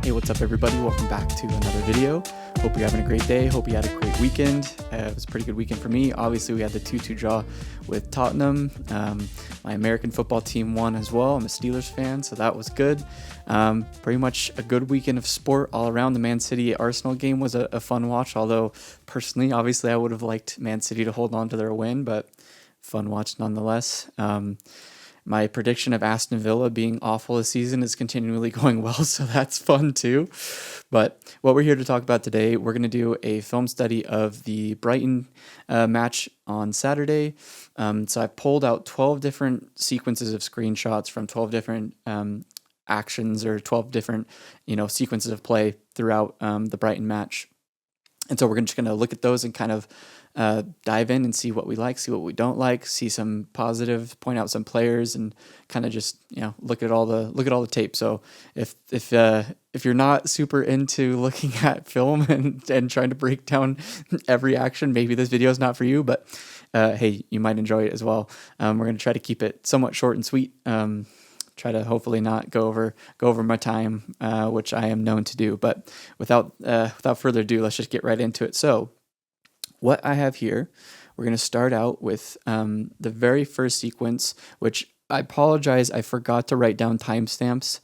Hey, what's up everybody? Welcome back to another video. Hope you're having a great day. Hope you had a great weekend. It was a pretty good weekend for me. Obviously, we had the 2-2 draw with Tottenham. My American football team won as well. I'm a Steelers fan, so that was good. Pretty much a good weekend of sport all around. The Man City-Arsenal game was a fun watch, although personally, obviously, I would have liked Man City to hold on to their win, but fun watch nonetheless. My prediction of Aston Villa being awful this season is continually going well, so that's fun too. But what we're here to talk about today, we're going to do a film study of the Brighton match on Saturday. So I pulled out 12 different sequences of screenshots from 12 different actions or 12 different sequences of play throughout the Brighton match. And so we're just going to look at those and kind of dive in and see what we like, see what we don't like, see some positive, point out some players, and kind of just look at all the tape. So if you're not super into looking at film and trying to break down every action, maybe this video is not for you. But hey, you might enjoy it as well. We're going to try to keep it somewhat short and sweet. Try to hopefully not go over my time, which I am known to do. But without further ado, let's just get right into it. So what I have here, we're going to start out with the very first sequence, which I apologize, I forgot to write down timestamps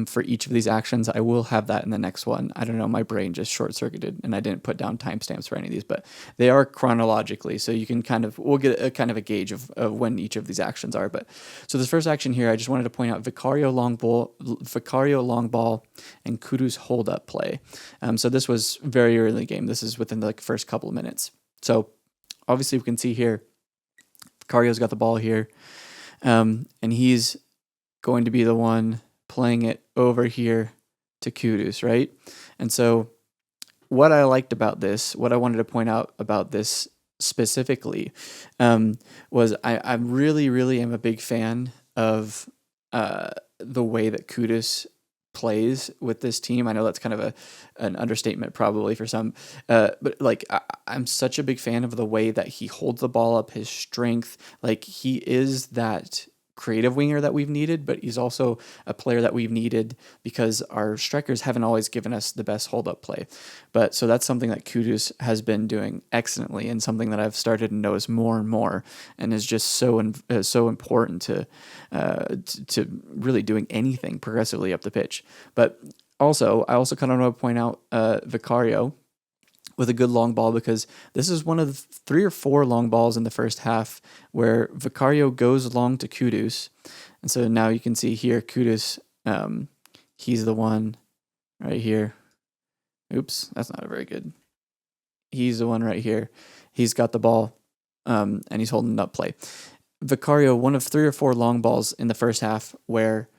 for each of these actions. I will have that in the next one. I don't know, my brain just short-circuited and I didn't put down timestamps for any of these, but they are chronologically, so you can we'll get a kind of a gauge of when each of these actions are. But so this first action here, I just wanted to point out Vicario long ball, and Kudus hold-up play. So this was very early in the game. This is within the first couple of minutes. So obviously we can see here, Vicario's got the ball here, and he's going to be the one playing it over here to Kudus, right? And so what I liked about this, what I wanted to point out about this specifically, was I really, really am a big fan of the way that Kudus plays with this team. I know that's kind of an understatement probably for some, but like I'm such a big fan of the way that he holds the ball up, his strength. Like he is that creative winger that we've needed, but he's also a player that we've needed because our strikers haven't always given us the best hold-up play. But so that's something that Kudus has been doing excellently, and something that I've started to notice more and more, and is just so important to really doing anything progressively up the pitch. But I also kind of want to point out Vicario with a good long ball, because this is one of 3 or 4 long balls in the first half where Vicario goes long to Kudus. And so now you can see here, Kudus, he's the one right here. Oops, that's not a very good. He's the one right here. He's got the ball, and he's holding up play. Vicario, one of 3 or 4 long balls in the first half where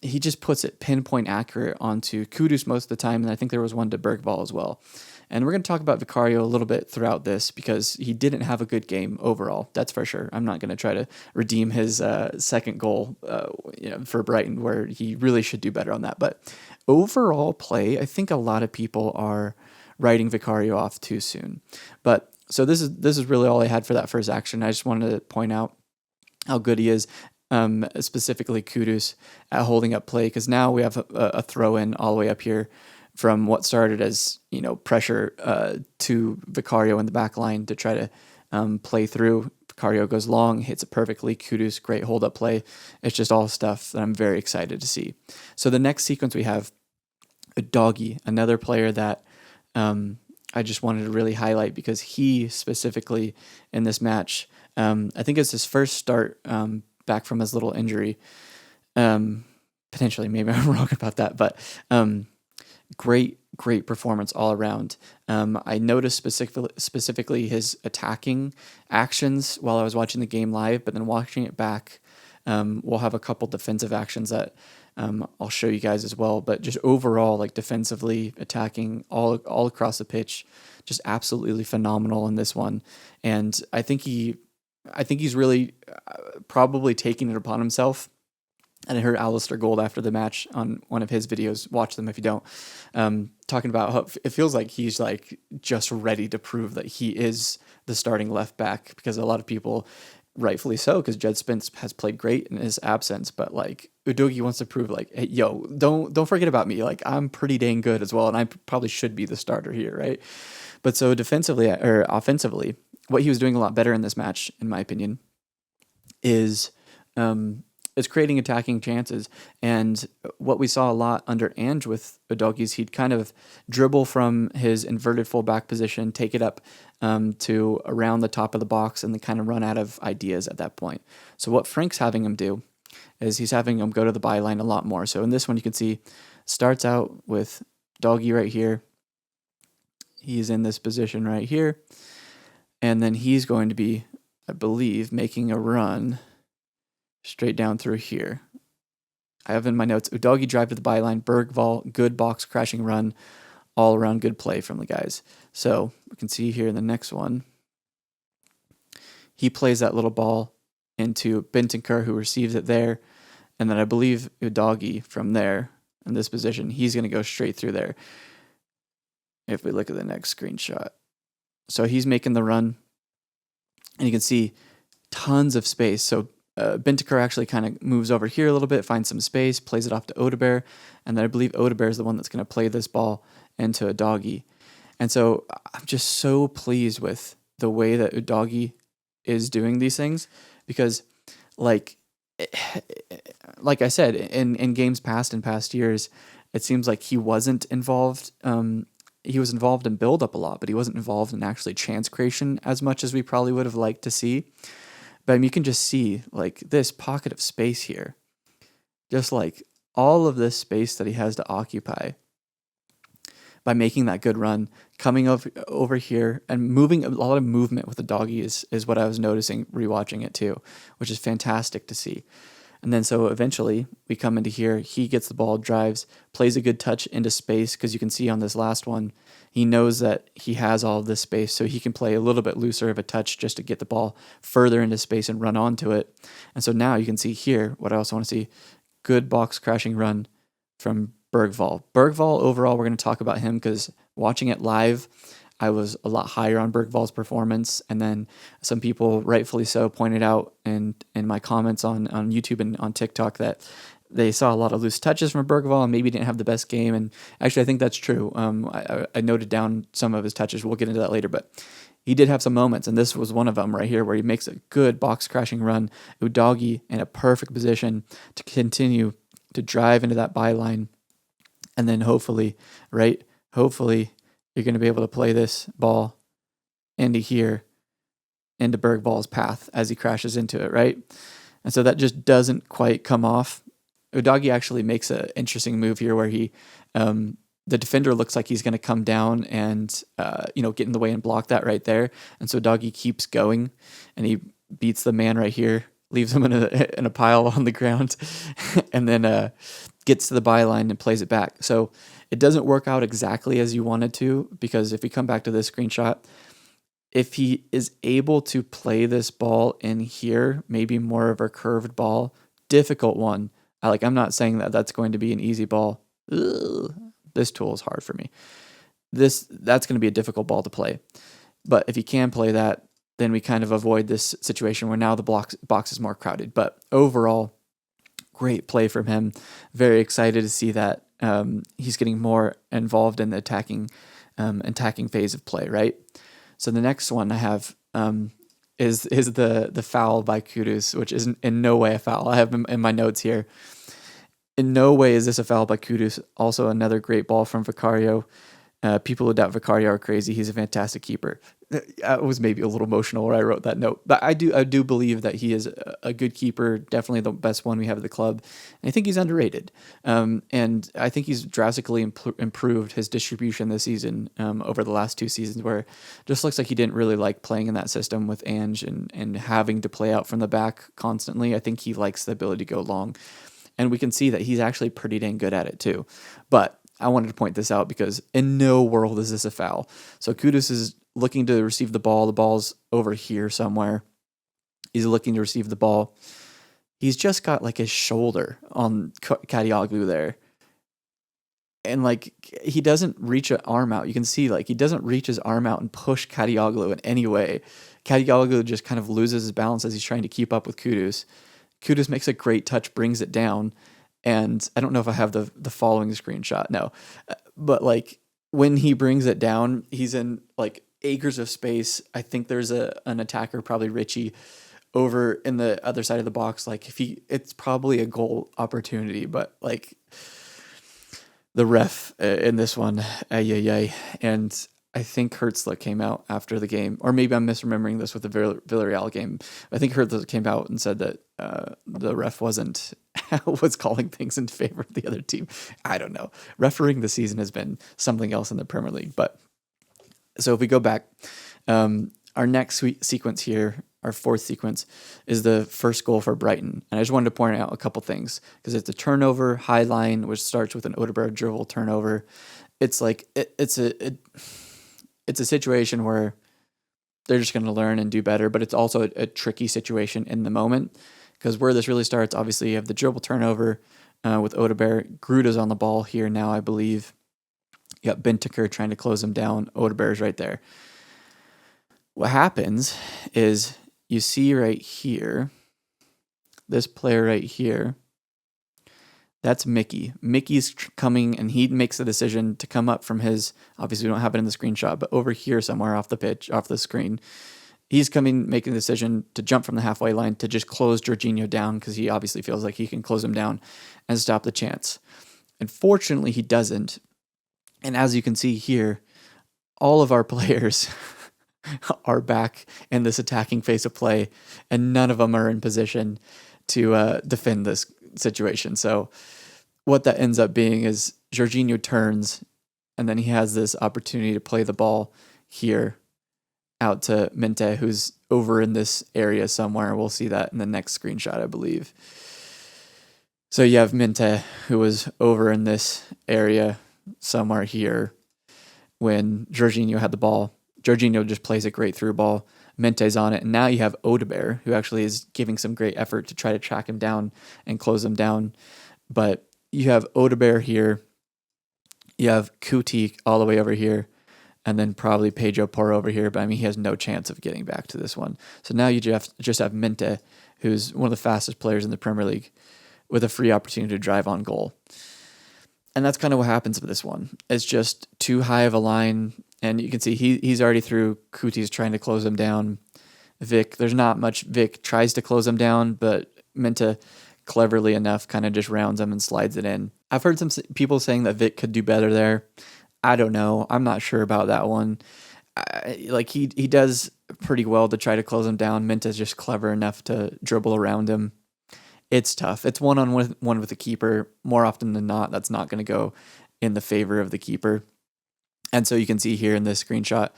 he just puts it pinpoint accurate onto Kudus most of the time, and I think there was one to Bergvall as well. And we're going to talk about Vicario a little bit throughout this, because he didn't have a good game overall. That's for sure. I'm not going to try to redeem his second goal for Brighton, where he really should do better on that. But overall play, I think a lot of people are writing Vicario off too soon. But so this is really all I had for that first action. I just wanted to point out how good he is, specifically Kudus, at holding up play, because now we have a throw in all the way up here from what started as pressure to Vicario in the back line to try to play through. Vicario goes long, hits it perfectly. Kudus, great hold up play. It's just all stuff that I'm very excited to see. So the next sequence we have a Doggy, another player that I just wanted to really highlight, because he specifically in this match, I think it's his first start back from his little injury. Potentially, maybe I'm wrong about that, but great performance all around. I noticed specifically his attacking actions while I was watching the game live, but then watching it back, we'll have a couple defensive actions that I'll show you guys as well. But just overall, like defensively, attacking all across the pitch, just absolutely phenomenal in this one. And I think he's really probably taking it upon himself. And I heard Alistair Gold after the match on one of his videos, watch them if you don't, talking about how it feels like he's like just ready to prove that he is the starting left back, because a lot of people rightfully so, because Jed Spence has played great in his absence. But like Udogie wants to prove, like, hey, yo, don't forget about me. Like I'm pretty dang good as well, and I probably should be the starter here, right? But so defensively or offensively, what he was doing a lot better in this match, in my opinion, is um, is creating attacking chances. And what we saw a lot under Ange with Udogie's, he'd kind of dribble from his inverted fullback position, take it up to around the top of the box, and then kind of run out of ideas at that point. So what Frank's having him do is he's having him go to the byline a lot more. So in this one, you can see starts out with Doggy right here. He's in this position right here. And then he's going to be, I believe, making a run straight down through here. I have in my notes, Udogie drive to the byline, Bergvall, good box crashing run, all around good play from the guys. So we can see here in the next one, he plays that little ball into Bentancur, who receives it there. And then I believe Udogie from there in this position, he's going to go straight through there. If we look at the next screenshot. So he's making the run, and you can see tons of space. So Bentancur actually kind of moves over here a little bit, finds some space, plays it off to Odebear, and then I believe Odebear is the one that's going to play this ball into Udogie. And so I'm just so pleased with the way that Udogie is doing these things, because like I said, in games past in past years, it seems like he wasn't involved. He was involved in build-up a lot, but he wasn't involved in actually chance creation as much as we probably would have liked to see. But I mean, you can just see like this pocket of space here, just like all of this space that he has to occupy by making that good run, coming over here and moving. A lot of movement with the Doggy is what I was noticing rewatching it too, which is fantastic to see. And then so eventually we come into here, he gets the ball, drives, plays a good touch into space, because you can see on this last one, he knows that he has all of this space, so he can play a little bit looser of a touch just to get the ball further into space and run onto it. And so now you can see here, what I also want to see, good box crashing run from Bergvall. Bergvall overall, we're going to talk about him because watching it live, I was a lot higher on Bergvall's performance, and then some people, rightfully so, pointed out in my comments on YouTube and on TikTok that they saw a lot of loose touches from Bergvall and maybe didn't have the best game. And actually, I think that's true. I noted down some of his touches. We'll get into that later, but he did have some moments, and this was one of them right here where he makes a good box crashing run. Udogie in a perfect position to continue to drive into that byline, and then hopefully, you're going to be able to play this ball into here, into Bergvall's path as he crashes into it, right? And so that just doesn't quite come off. Udogie actually makes an interesting move here where he, the defender looks like he's going to come down and, get in the way and block that right there. And so Udogie keeps going, and he beats the man right here, leaves him in a pile on the ground, and then gets to the byline and plays it back. So it doesn't work out exactly as you wanted to, because if we come back to this screenshot, if he is able to play this ball in here, maybe more of a curved ball, difficult one. I'm not saying that that's going to be an easy ball. Ugh, this tool is hard for me. That's going to be a difficult ball to play. But if he can play that, then we kind of avoid this situation where now the box is more crowded. But overall, great play from him. Very excited to see that he's getting more involved in the attacking phase of play, right? So the next one I have is the foul by Kudus, which is in no way a foul. I have him in my notes here. In no way is this a foul by Kudus. Also another great ball from Vicario. People who doubt Vicario are crazy. He's a fantastic keeper. I was maybe a little emotional where I wrote that note, but I do believe that he is a good keeper, definitely the best one we have at the club. And I think he's underrated. And I think he's drastically improved his distribution this season over the last two seasons, where it just looks like he didn't really like playing in that system with Ange and having to play out from the back constantly. I think he likes the ability to go long. And we can see that he's actually pretty dang good at it too. But I wanted to point this out because in no world is this a foul. So Kudus is looking to receive the ball. The ball's over here somewhere. He's looking to receive the ball. He's just got like his shoulder on Kadioglu there. And like he doesn't reach an arm out. You can see like he doesn't reach his arm out and push Kadioglu in any way. Kadioglu just kind of loses his balance as he's trying to keep up with Kudus. Kudus makes a great touch, brings it down, and I don't know if I have the following screenshot. No, but like when he brings it down, he's in like acres of space. I think there's an attacker, probably Richie, over in the other side of the box. Like it's probably a goal opportunity, but like the ref in this one, and I think Hertzler came out after the game, or maybe I'm misremembering this with the Villarreal game. I think Hertzler came out and said that the ref was calling things in favor of the other team. I don't know. Refereeing this season has been something else in the Premier League. But so if we go back, our next sequence here, our fourth sequence, is the first goal for Brighton. And I just wanted to point out a couple things because it's a turnover, high line, which starts with an Odegaard dribble turnover. It's like it's a situation where they're just going to learn and do better, but it's also a tricky situation in the moment because where this really starts, obviously you have the dribble turnover with Odegaard. Gruda's on the ball here now, I believe. You got Bentancur trying to close him down. Odegaard's right there. What happens is you see right here, this player right here, that's Mickey. Mickey's coming, and he makes the decision to come up from his, obviously we don't have it in the screenshot, but over here somewhere off the pitch, off the screen, he's coming, making the decision to jump from the halfway line to just close Jorginho down because he obviously feels like he can close him down and stop the chance. Unfortunately, he doesn't. And as you can see here, all of our players are back in this attacking phase of play, and none of them are in position to defend this situation. So what that ends up being is Jorginho turns, and then he has this opportunity to play the ball here out to Mente, who's over in this area somewhere. We'll see that in the next screenshot, I believe. So you have Mente, who was over in this area somewhere here when Jorginho had the ball. Jorginho just plays a great through ball. Mente's on it, and now you have Odegaard, who actually is giving some great effort to try to track him down and close him down. But you have Odegaard here, you have Kuti all the way over here, and then probably Pedro Porro over here, but I mean, he has no chance of getting back to this one. So now you just have Mente, who's one of the fastest players in the Premier League, with a free opportunity to drive on goal. And that's kind of what happens with this one. It's just too high of a line. And you can see he's already through. Kuti's trying to close him down. Vic, there's not much. Vic tries to close him down, but Mente, cleverly enough, kind of just rounds him and slides it in. I've heard some people saying that Vic could do better there. I don't know. I'm not sure about that one. He does pretty well to try to close him down. Mente's just clever enough to dribble around him. It's tough. It's one-on-one with the keeper. More often than not, that's not going to go in the favor of the keeper. And so you can see here in this screenshot,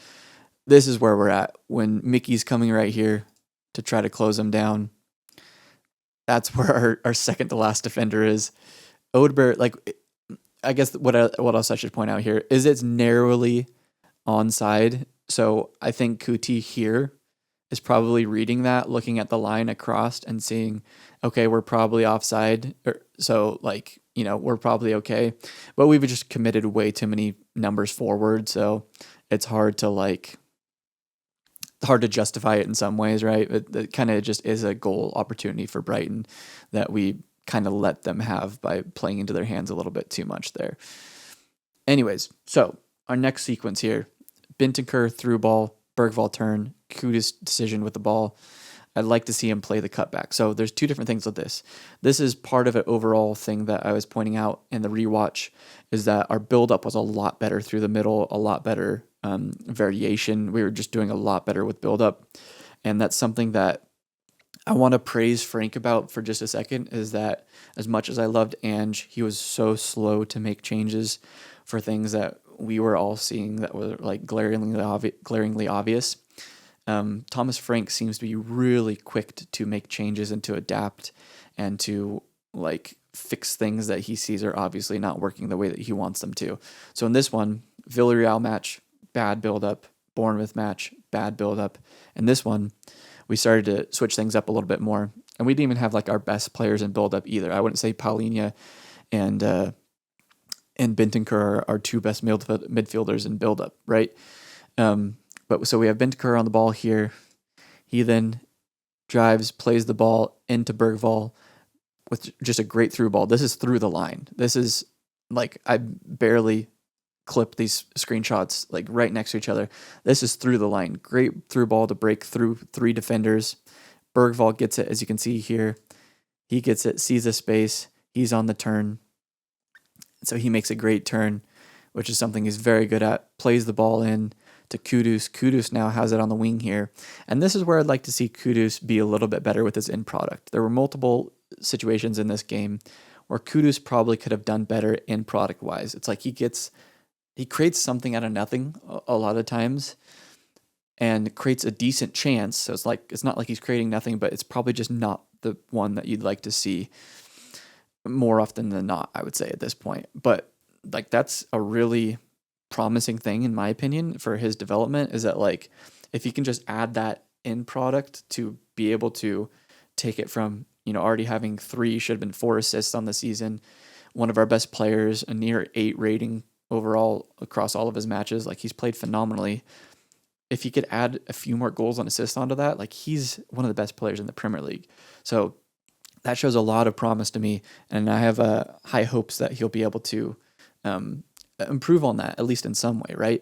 this is where we're at. When Mickey's coming right here to try to close him down, that's where our second to last defender is. Odegaard, I guess what else I should point out here is it's narrowly onside. So I think Kuti here is probably reading that, looking at the line across and seeing, okay, we're probably offside. So we're probably okay. But we've just committed way too many numbers forward. So it's hard to justify it in some ways, right? It kind of just is a goal opportunity for Brighton that we kind of let them have by playing into their hands a little bit too much there. Anyways, so our next sequence here, Bentancur through ball, Bergvall turn, Kudus decision with the ball. I'd like to see him play the cutback. So there's two different things with this. This is part of an overall thing that I was pointing out in the rewatch, is that our buildup was a lot better through the middle, a lot better variation. We were just doing a lot better with buildup. And that's something that I want to praise Frank about for just a second, is that as much as I loved Ange, he was so slow to make changes for things that we were all seeing that were glaringly obvious. Thomas Frank seems to be really quick to make changes and to adapt and to fix things that he sees are obviously not working the way that he wants them to. So in this one, Villarreal match, bad build-up. Bournemouth match, bad build-up. And this one, we started to switch things up a little bit more. And we didn't even have our best players in build-up either. I wouldn't say Paulinho and Bentancur are our two best midfielders in build-up, right? But so we have Bentancur on the ball here. He then drives, plays the ball into Bergvall with just a great through ball. This is through the line. This is like, I barely clip these screenshots like right next to each other. This is through the line. Great through ball to break through 3 defenders. Bergvall gets it, as you can see here. He gets it, sees the space. He's on the turn. So he makes a great turn, which is something he's very good at. Plays the ball in to Kudus. Kudus now has it on the wing here. And this is where I'd like to see Kudus be a little bit better with his end product. There were multiple situations in this game where Kudus probably could have done better end product wise. It's like he creates something out of nothing a lot of times and creates a decent chance. So it's not like he's creating nothing, but it's probably just not the one that you'd like to see more often than not, I would say at this point. But like, that's a really promising thing in my opinion for his development, is that like, if he can just add that end product to be able to take it from, already having 3, should have been 4 assists on the season, one of our best players, a near 8 rating overall across all of his matches. Like, he's played phenomenally. If he could add a few more goals and assists onto that, like, he's one of the best players in the Premier League. So that shows a lot of promise to me, and I have high hopes that he'll be able to improve on that, at least in some way, right?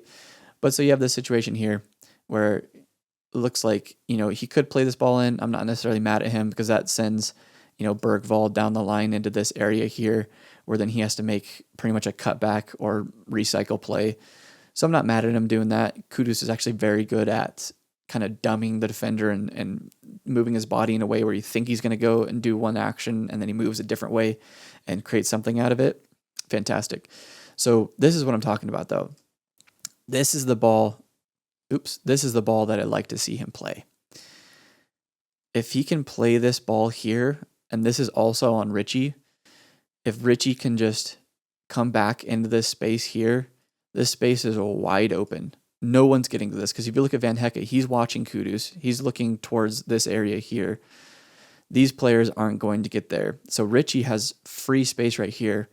But so you have this situation here where it looks like, he could play this ball in. I'm not necessarily mad at him, because that sends, Bergvall down the line into this area here, where then he has to make pretty much a cutback or recycle play. So I'm not mad at him doing that. Kudus is actually very good at kind of dumbing the defender and moving his body in a way where you think he's going to go and do one action, and then he moves a different way and creates something out of it. Fantastic. So this is what I'm talking about, though. This is the ball. This is the ball that I'd like to see him play. If he can play this ball here, and this is also on Richie, if Richie can just come back into this space here, this space is wide open. No one's getting to this, because if you look at Van Hecke, he's watching Kudus. He's looking towards this area here. These players aren't going to get there. So Richie has free space right here.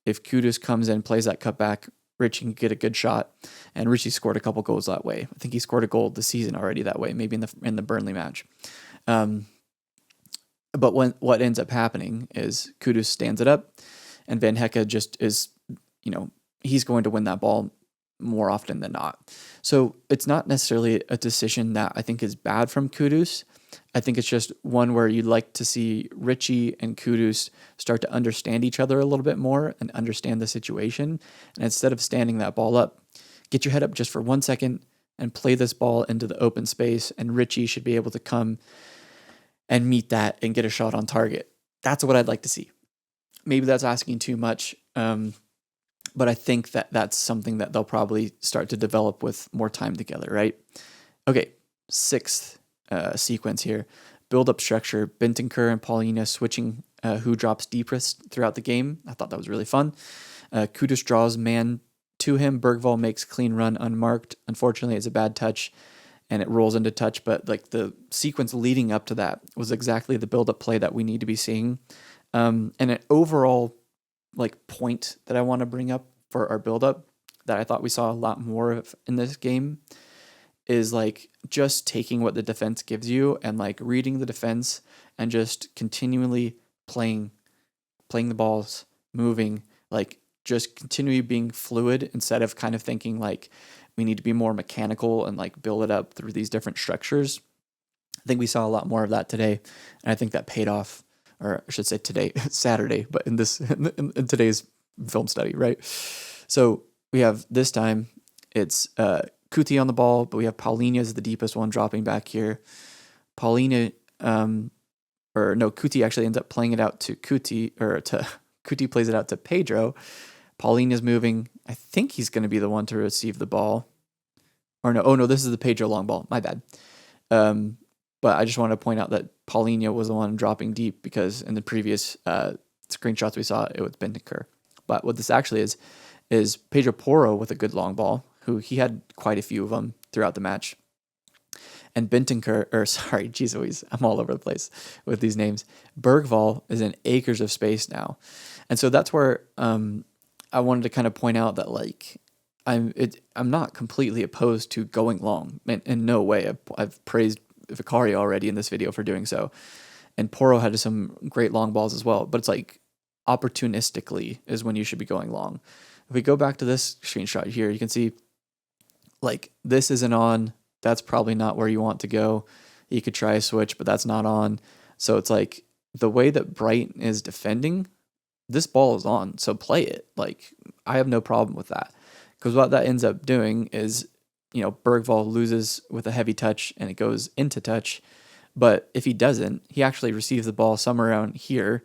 If Kudus comes in, plays that cutback, Richie can get a good shot. And Richie scored a couple goals that way. I think he scored a goal this season already that way, maybe in the Burnley match. But what ends up happening is Kudus stands it up, and Van Hecke just is, he's going to win that ball more often than not. So it's not necessarily a decision that I think is bad from Kudus. I think it's just one where you'd like to see Richie and Kudus start to understand each other a little bit more and understand the situation. And instead of standing that ball up, get your head up just for 1 second and play this ball into the open space, and Richie should be able to come and meet that and get a shot on target. That's what I'd like to see. Maybe that's asking too much, but I think that that's something that they'll probably start to develop with more time together, right? Okay, 6th sequence here. Build-up structure. Bentancur and Paulina switching who drops deepest throughout the game. I thought that was really fun. Kudus draws man to him. Bergvall makes clean run unmarked. Unfortunately, it's a bad touch, and it rolls into touch, but like the sequence leading up to that was exactly the build-up play that we need to be seeing. And an overall point that I want to bring up for our build-up that I thought we saw a lot more of in this game is just taking what the defense gives you and reading the defense and just continually playing the balls, moving, just continually being fluid instead of kind of thinking we need to be more mechanical and build it up through these different structures. I think we saw a lot more of that today, and I think that paid off, or I should say today, Saturday, but in today's film study, right? So we have this time it's Kuti on the ball, but we have Paulina as the deepest one dropping back here. Kuti actually ends up playing it out to Kuti, or to Kuti plays it out to Pedro. Paulina's moving. I think he's going to be the one to receive the ball. Or no, this is the Pedro long ball. My bad. But I just want to point out that Paulina was the one dropping deep, because in the previous screenshots we saw, it was Bentancur. But what this actually is Pedro Porro with a good long ball, who he had quite a few of them throughout the match. And geez Louise, I'm all over the place with these names. Bergvall is in acres of space now. And so that's where I wanted to kind of point out that I'm not completely opposed to going long. In no way. I've praised Vicario already in this video for doing so. And Porro had some great long balls as well. But it's like opportunistically is when you should be going long. If we go back to this screenshot here, you can see like this isn't on. That's probably not where you want to go. You could try a switch, but that's not on. So it's like the way that Brighton is defending, this ball is on. So play it. Like I have no problem with that. Because what that ends up doing is, Bergvall loses with a heavy touch and it goes into touch. But if he doesn't, he actually receives the ball somewhere around here.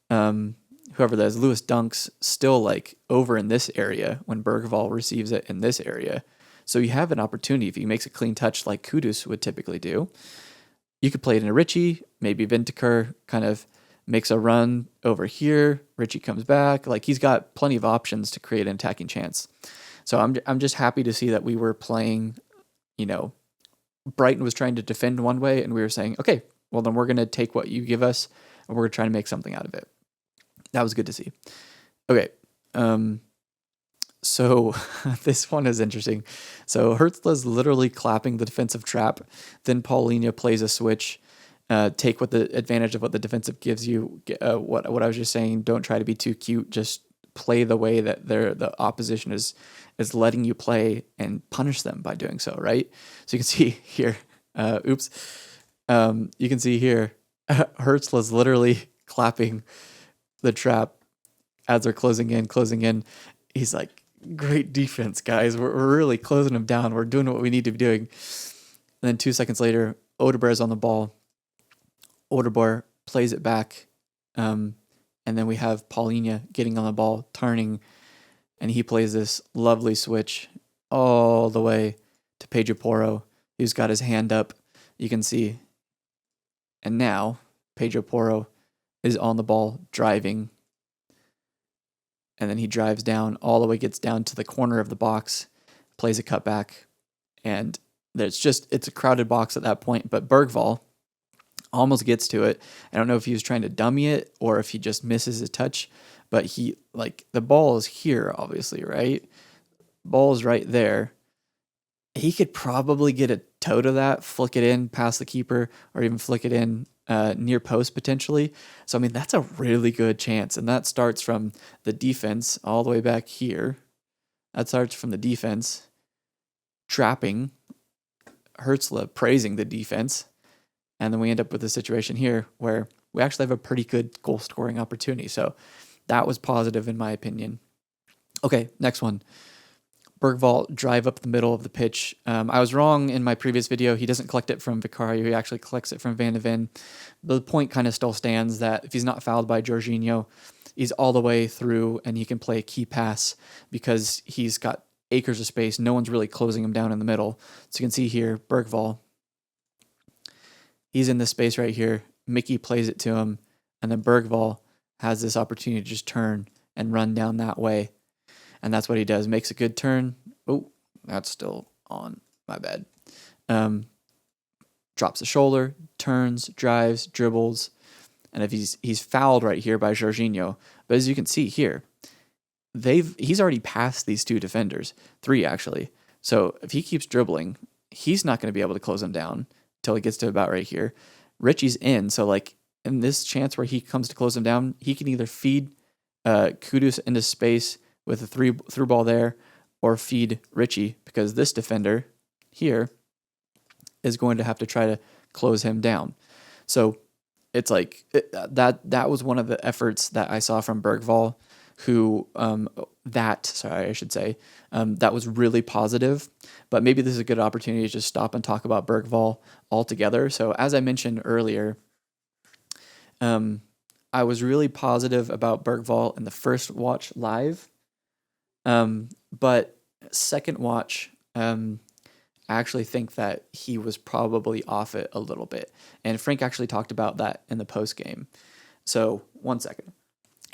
Whoever that is, Lewis Dunk's still like over in this area when Bergvall receives it in this area. So you have an opportunity if he makes a clean touch like Kudus would typically do. You could play it into Richie, maybe Vintaker kind of makes a run over here. Richie comes back. Like he's got plenty of options to create an attacking chance. So I'm just happy to see that we were playing, Brighton was trying to defend one way and we were saying, okay, well then we're going to take what you give us and we're going to try to make something out of it. That was good to see. Okay. So this one is interesting. So Hertzla's literally clapping the defensive trap. Then Paulinho plays a switch. Take what the advantage of what the defensive gives you. What I was just saying. Don't try to be too cute. Just play the way that the opposition is letting you play and punish them by doing so. Right. So you can see here. You can see here. Hertzla's literally clapping the trap as they're closing in. He's like, great defense, guys. We're really closing them down. We're doing what we need to be doing. And then 2 seconds later, Odebear's on the ball. Odebear plays it back. And then we have Paulinho getting on the ball, turning, and he plays this lovely switch all the way to Pedro Porro, who's got his hand up. You can see. And now Pedro Porro is on the ball driving. And then he drives down all the way, gets down to the corner of the box, plays a cutback. And it's a crowded box at that point. But Bergvall almost gets to it. I don't know if he was trying to dummy it or if he just misses his touch. But the ball is here, obviously, right? Ball is right there. He could probably get a toe to that, flick it in past the keeper, or even flick it in near post potentially. So, I mean, that's a really good chance. And that starts from the defense all the way back here. That starts from the defense trapping, Hertzla praising the defense. And then we end up with a situation here where we actually have a pretty good goal scoring opportunity. So that was positive in my opinion. Okay, next one. Bergvall drive up the middle of the pitch. I was wrong in my previous video. He doesn't collect it from Vicario. He actually collects it from Van de Ven. The point kind of still stands that if he's not fouled by Jorginho, he's all the way through and he can play a key pass because he's got acres of space. No one's really closing him down in the middle. So you can see here, Bergvall, he's in this space right here. Mickey plays it to him, and then Bergvall has this opportunity to just turn and run down that way. And that's what he does. Makes a good turn. Oh, that's still on. My bad. Drops the shoulder, turns, drives, dribbles. And if he's fouled right here by Jorginho. But as you can see here, he's already passed these two defenders. 3 actually. So if he keeps dribbling, he's not going to be able to close him down until he gets to about right here. Richie's in. So like in this chance where he comes to close him down, he can either feed Kudus into space with a through ball there, or feed Richie, because this defender here is going to have to try to close him down. So it's like that was one of the efforts that I saw from Bergvall, who that was really positive. But maybe this is a good opportunity to just stop and talk about Bergvall altogether. So as I mentioned earlier, I was really positive about Bergvall in the first watch live. But second watch, I actually think that he was probably off it a little bit. And Frank actually talked about that in the post game. So 1 second.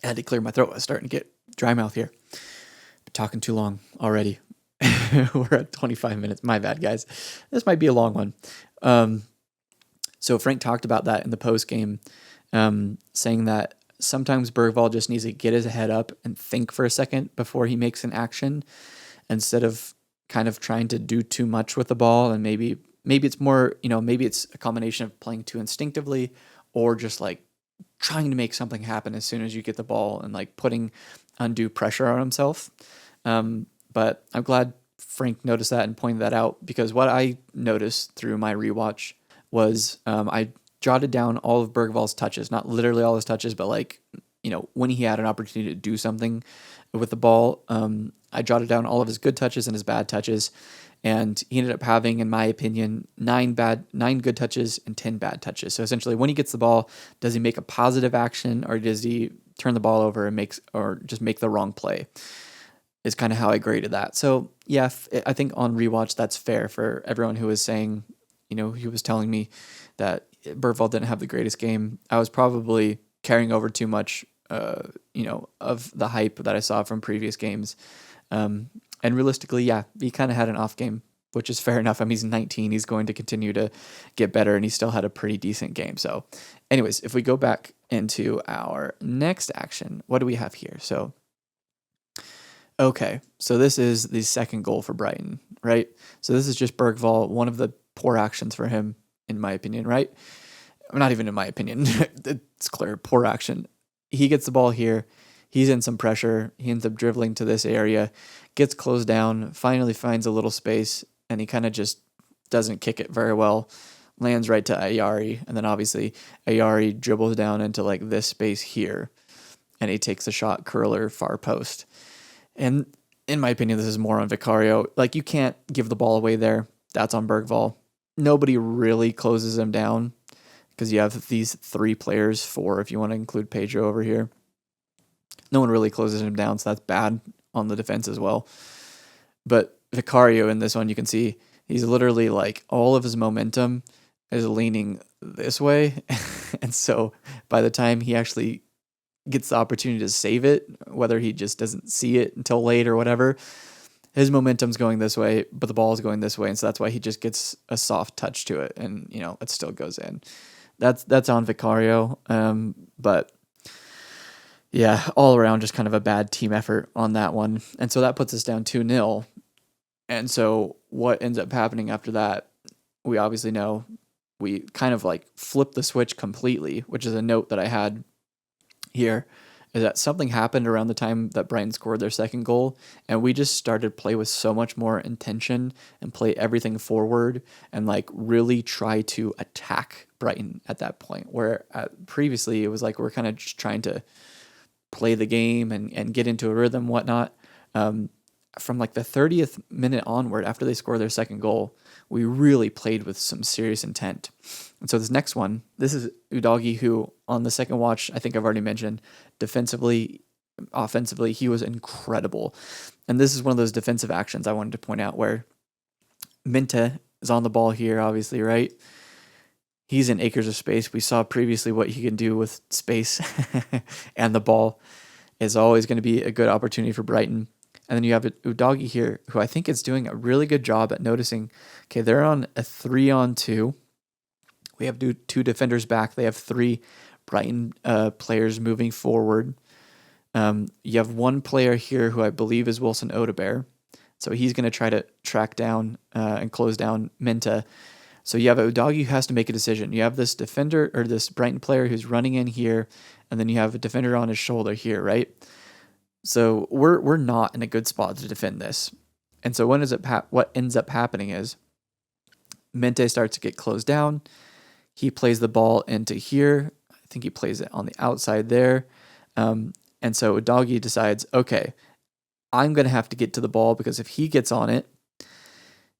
I had to clear my throat. I was starting to get dry mouth here. Been talking too long already. We're at 25 minutes. My bad, guys. This might be a long one. So Frank talked about that in the post game, saying that sometimes Bergvall just needs to get his head up and think for a second before he makes an action, instead of kind of trying to do too much with the ball and maybe maybe it's more, maybe it's a combination of playing too instinctively or just like trying to make something happen as soon as you get the ball and like putting undue pressure on himself. But I'm glad Frank noticed that and pointed that out, because what I noticed through my rewatch was I jotted down all of Bergvall's touches, not literally all his touches, but like, when he had an opportunity to do something with the ball, I jotted down all of his good touches and his bad touches. And he ended up having, in my opinion, 9 good touches and 10 bad touches. So essentially, when he gets the ball, does he make a positive action, or does he turn the ball over and just make the wrong play? Is kind of how I graded that. So yeah, I think on rewatch that's fair for everyone who was saying, he was telling me that Bergvall didn't have the greatest game. I was probably carrying over too much, of the hype that I saw from previous games. And realistically, yeah, he kind of had an off game, which is fair enough. I mean, he's 19. He's going to continue to get better, and he still had a pretty decent game. So anyways, if we go back into our next action, what do we have here? So, okay, so this is the second goal for Brighton, right? So this is just Bergvall, one of the poor actions for him, in my opinion, right? Not even in my opinion. It's clear, poor action. He gets the ball here. He's in some pressure. He ends up dribbling to this area, gets closed down, finally finds a little space, and he kind of just doesn't kick it very well. Lands right to Ayari, and then obviously Ayari dribbles down into like this space here, and he takes a shot curler far post. And in my opinion, this is more on Vicario. Like, you can't give the ball away there. That's on Bergvall. Nobody really closes him down because you have these 3 players, 4 if you want to include Pedro over here. No one really closes him down, so that's bad on the defense as well. But Vicario in this one, you can see he's literally like all of his momentum is leaning this way. And so by the time he actually gets the opportunity to save it, whether he just doesn't see it until late or whatever, his momentum's going this way, but the ball is going this way. And so that's why he just gets a soft touch to it, and, it still goes in. That's on Vicario. But yeah, all around just kind of a bad team effort on that one. And so that puts us down 2-0. And so what ends up happening after that, we obviously know we kind of like flip the switch completely, which is a note that I had here, is that something happened around the time that Brighton scored their second goal, and we just started to play with so much more intention and play everything forward and like really try to attack Brighton at that point, where previously it was like we're kind of just trying to play the game and get into a rhythm, whatnot. From like the 30th minute onward, after they scored their second goal, we really played with some serious intent. And so this next one, this is Udogie, who on the second watch, I think I've already mentioned, defensively, offensively, he was incredible. And this is one of those defensive actions I wanted to point out where Minta is on the ball here, obviously, right? He's in acres of space. We saw previously what he can do with space, and the ball is always going to be a good opportunity for Brighton. And then you have Udogie here, who I think is doing a really good job at noticing, okay, they're on a 3-on-2. We have 2 defenders back. They have 3 Brighton players moving forward. You have one player here who I believe is Wilson Odebear. So he's going to try to track down and close down Minta. So you have Udogie who has to make a decision. You have this defender or this Brighton player who's running in here, and then you have a defender on his shoulder here, right? So we're not in a good spot to defend this. And so what ends up happening is Mente starts to get closed down. He plays the ball into here. I think he plays it on the outside there. And so Udogie decides, okay, I'm going to have to get to the ball, because if he gets on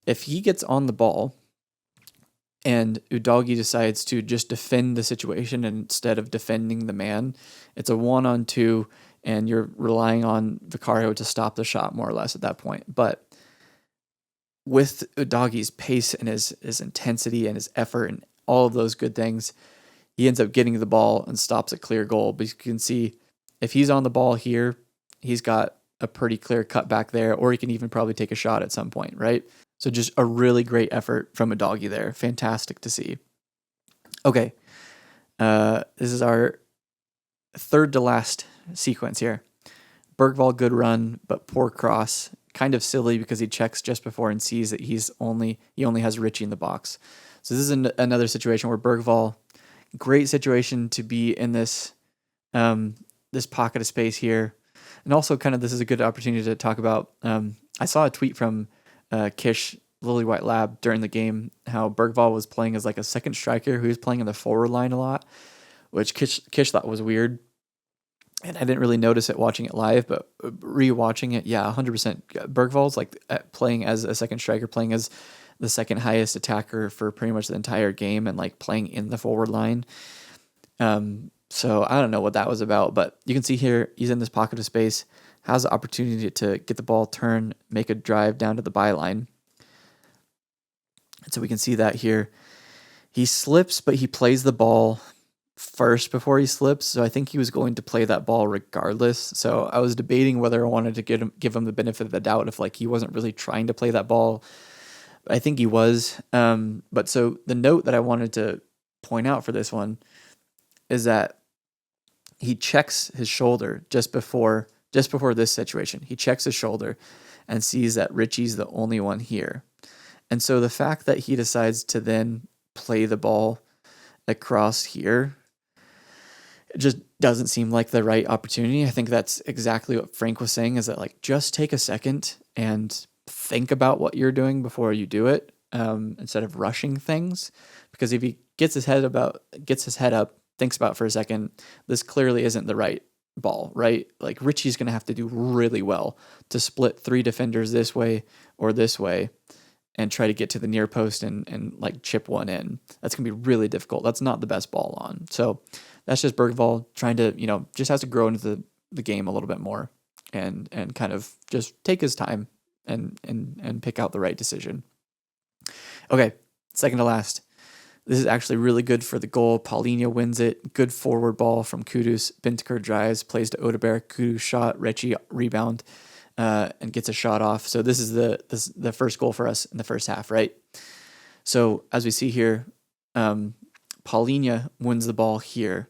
the ball and Udogie decides to just defend the situation instead of defending the man, it's a 1-on-2, and you're relying on Vicario to stop the shot more or less at that point. But with Udogie's pace and his intensity and his effort and all of those good things, he ends up getting the ball and stops a clear goal. But you can see if he's on the ball here, he's got a pretty clear cut back there, or he can even probably take a shot at some point, right? So just a really great effort from Udogie there. Fantastic to see. Okay, this is our third to last sequence here. Bergvall, good run, but poor cross. kind of silly because he checks just before and sees that he only has Richie in the box. So this is another situation where Bergvall, great situation to be in this this pocket of space here. And also kind of this is a good opportunity to talk about, I saw a tweet from Kish Lily White Lab during the game, how Bergvall was playing as like a second striker who was playing in the forward line a lot, which Kish thought was weird. And I didn't really notice it watching it live, but rewatching it, yeah, 100%. Bergvall's like playing as a second striker, playing as the second highest attacker for pretty much the entire game, and like playing in the forward line. So I don't know what that was about, but you can see here he's in this pocket of space, has the opportunity to get the ball, turn, make a drive down to the byline. And so we can see that here. He slips, but he plays the ball first before he slips. So I think he was going to play that ball regardless. So I was debating whether I wanted to give him the benefit of the doubt if like he wasn't really trying to play that ball. I think he was. But so the note that I wanted to point out for this one is that he checks his shoulder just before this situation. He checks his shoulder and sees that Richie's the only one here. And so the fact that he decides to then play the ball across here, it just doesn't seem like the right opportunity. I think that's exactly what Frank was saying, is that like, just take a second and think about what you're doing before you do it, instead of rushing things. Because if he gets his head up, thinks about it for a second, this clearly isn't the right ball, right? Like Richie's going to have to do really well to split 3 defenders this way or this way and try to get to the near post and like chip one in. That's going to be really difficult. That's not the best ball on. So that's just Bergvall trying to, just has to grow into the game a little bit more and kind of just take his time and pick out the right decision. Okay, second to last. This is actually really good for the goal. Paulinho wins it. Good forward ball from Kudus. Bentancur drives, plays to Odegaard. Kudus shot. Richie rebound and gets a shot off. So this is the first goal for us in the first half, right? So as we see here, Paulinho wins the ball here.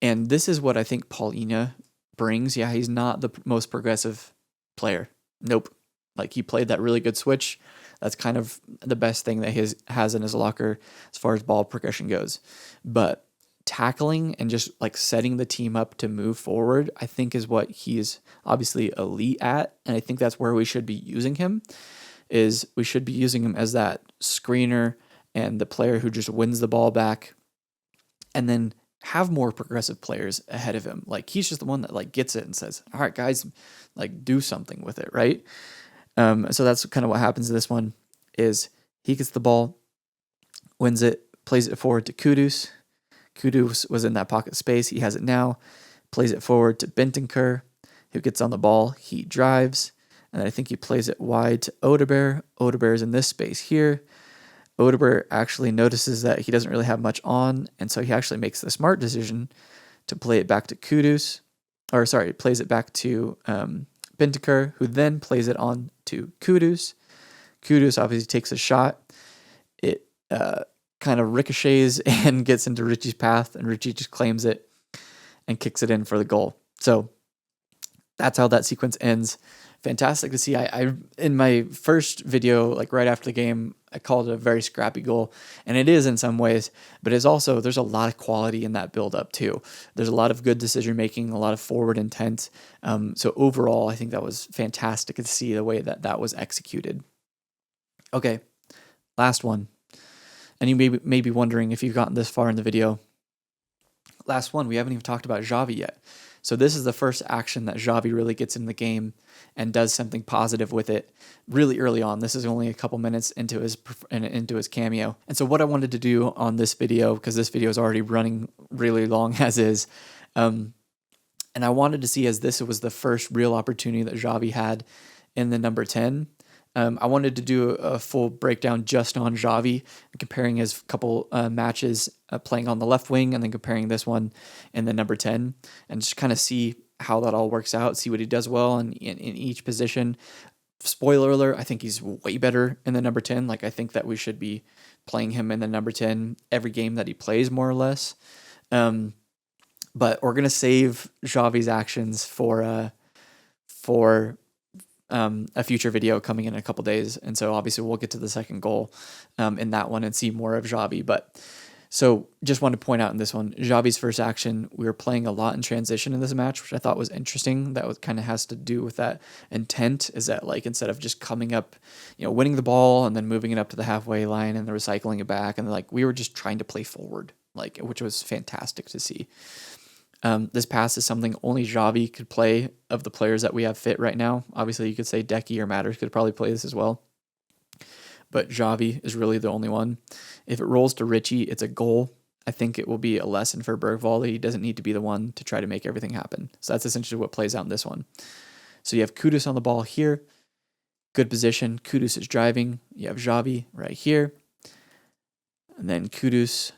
And this is what I think Paulinho brings. Yeah, he's not the most progressive player. Nope. Like he played that really good switch. That's kind of the best thing that he has in his locker as far as ball progression goes. But tackling and just like setting the team up to move forward, I think is what he's obviously elite at. And I think that's where we should be using him, is we should be using him as that screener and the player who just wins the ball back, and then have more progressive players ahead of him. Like he's just the one that like gets it and says, all right, guys, like do something with it, right? So that's kind of what happens in this one, is he gets the ball, wins it, plays it forward to Kudus. Kudus was in that pocket space. He has it now, plays it forward to Bentancur, who gets on the ball. He drives, and I think he plays it wide to Odegaard. Odegaard is in this space here. Odegaard actually notices that he doesn't really have much on, and so he actually makes the smart decision to play it back to Kudus, plays it back to Bentancur, who then plays it on to Kudus. Kudus obviously takes a shot. It kind of ricochets and gets into Richie's path, and Richie just claims it and kicks it in for the goal. So that's how that sequence ends. Fantastic to see. I in my first video, like right after the game, I called it a very scrappy goal, and it is in some ways, but it's also, there's a lot of quality in that build up too. There's a lot of good decision making, a lot of forward intent. So overall, I think that was fantastic to see the way that was executed. Okay, last one. And you may be wondering if you've gotten this far in the video. Last one, we haven't even talked about Xavi yet. So this is the first action that Xavi really gets in the game and does something positive with it really early on. This is only a couple minutes into his cameo. And so what I wanted to do on this video, because this video is already running really long as is, and I wanted to see, as this was the first real opportunity that Xavi had in the number 10, I wanted to do a full breakdown just on Xavi, comparing his couple matches playing on the left wing, and then comparing this one in the number 10, and just kind of see how that all works out, see what he does well in each position. Spoiler alert, I think he's way better in the number 10. Like, I think that we should be playing him in the number 10 every game that he plays, more or less. But we're going to save Xavi's actions for a future video coming in a couple days, and so obviously we'll get to the second goal in that one and see more of Xavi. But so just wanted to point out in this one, Xavi's first action, we were playing a lot in transition in this match, which I thought was interesting. That was kind of has to do with that intent, is that like instead of just coming up, winning the ball and then moving it up to the halfway line and then recycling it back, and like we were just trying to play forward, like, which was fantastic to see. This pass is something only Xavi could play of the players that we have fit right now. Obviously, you could say Decky or Matters could probably play this as well, but Xavi is really the only one. If it rolls to Richie, it's a goal. I think it will be a lesson for Bergvall. He doesn't need to be the one to try to make everything happen. So that's essentially what plays out in this one. So you have Kudus on the ball here. Good position. Kudus is driving. You have Xavi right here. And then Kudus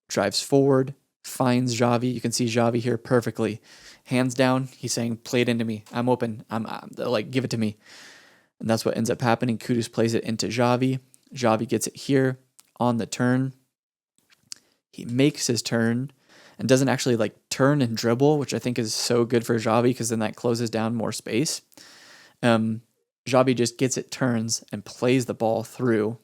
drives forward, finds Xavi. You can see Xavi here perfectly. Hands down, he's saying, play it into me. I'm open. I'm like, give it to me. And that's what ends up happening. Kudus plays it into Xavi. Xavi gets it here on the turn. He makes his turn and doesn't actually like turn and dribble, which I think is so good for Xavi because then that closes down more space. Xavi just gets it, turns, and plays the ball through.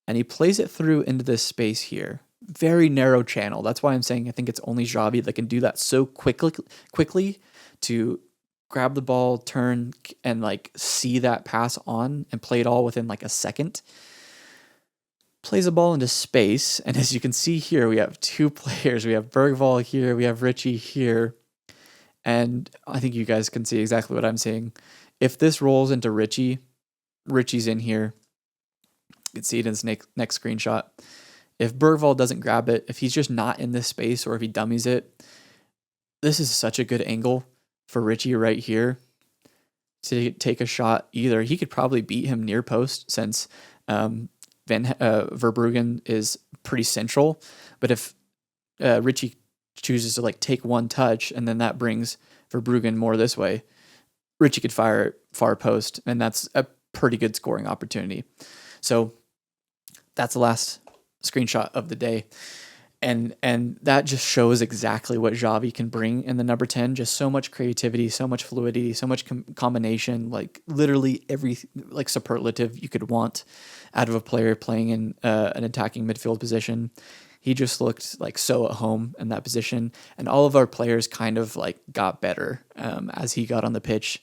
And he plays it through into this space here. Very narrow channel. That's why I'm saying I think it's only Xavi that can do that so quickly to grab the ball, turn, and like see that pass on and play it all within like a second. Plays the ball into space, and as you can see here, we have two players. We have Bergvall here, we have Richie here, and I think you guys can see exactly what I'm saying. If this rolls into Richie, Richie's in here. You can see it in this next screenshot. If Bergvall doesn't grab it, if he's just not in this space, or if he dummies it, this is such a good angle for Richie right here to take a shot. Either he could probably beat him near post since Verbruggen is pretty central, but if Richie chooses to like take one touch and then that brings Verbruggen more this way, Richie could fire it far post, and that's a pretty good scoring opportunity. So that's the last screenshot of the day. And that just shows exactly what Xavi can bring in the number 10. Just so much creativity, so much fluidity, so much combination, like literally every like superlative you could want out of a player playing in an attacking midfield position. He just looked like so at home in that position. And all of our players kind of like got better as he got on the pitch.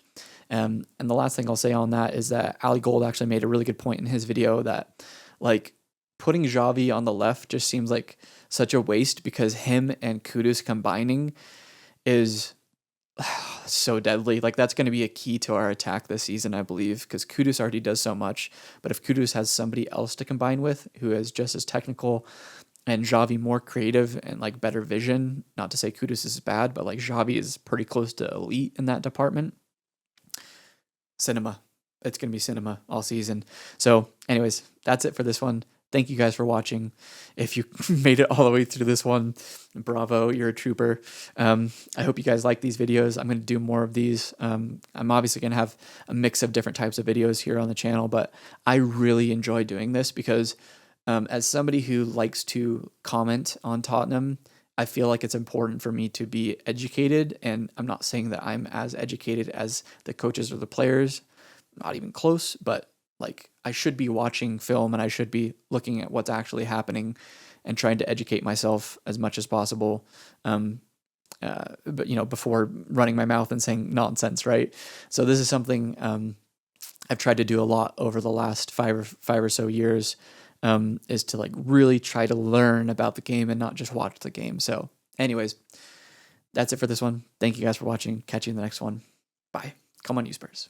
And the last thing I'll say on that is that Ali Gold actually made a really good point in his video that like putting Xavi on the left just seems like such a waste because him and Kudus combining is so deadly. Like that's going to be a key to our attack this season, I believe, because Kudus already does so much. But if Kudus has somebody else to combine with who is just as technical and Xavi more creative and like better vision, not to say Kudus is bad, but like Xavi is pretty close to elite in that department. Cinema. It's going to be cinema all season. So anyways, that's it for this one. Thank you guys for watching. If you made it all the way through this one, bravo, you're a trooper. I hope you guys like these videos. I'm going to do more of these. I'm obviously going to have a mix of different types of videos here on the channel, but I really enjoy doing this because as somebody who likes to comment on Tottenham, I feel like it's important for me to be educated, and I'm not saying that I'm as educated as the coaches or the players, not even close, but like I should be watching film and I should be looking at what's actually happening and trying to educate myself as much as possible. But before running my mouth and saying nonsense, right? So this is something I've tried to do a lot over the last five or so years, is to like really try to learn about the game and not just watch the game. So anyways, that's it for this one. Thank you guys for watching. Catch you in the next one. Bye. Come on, you Spurs.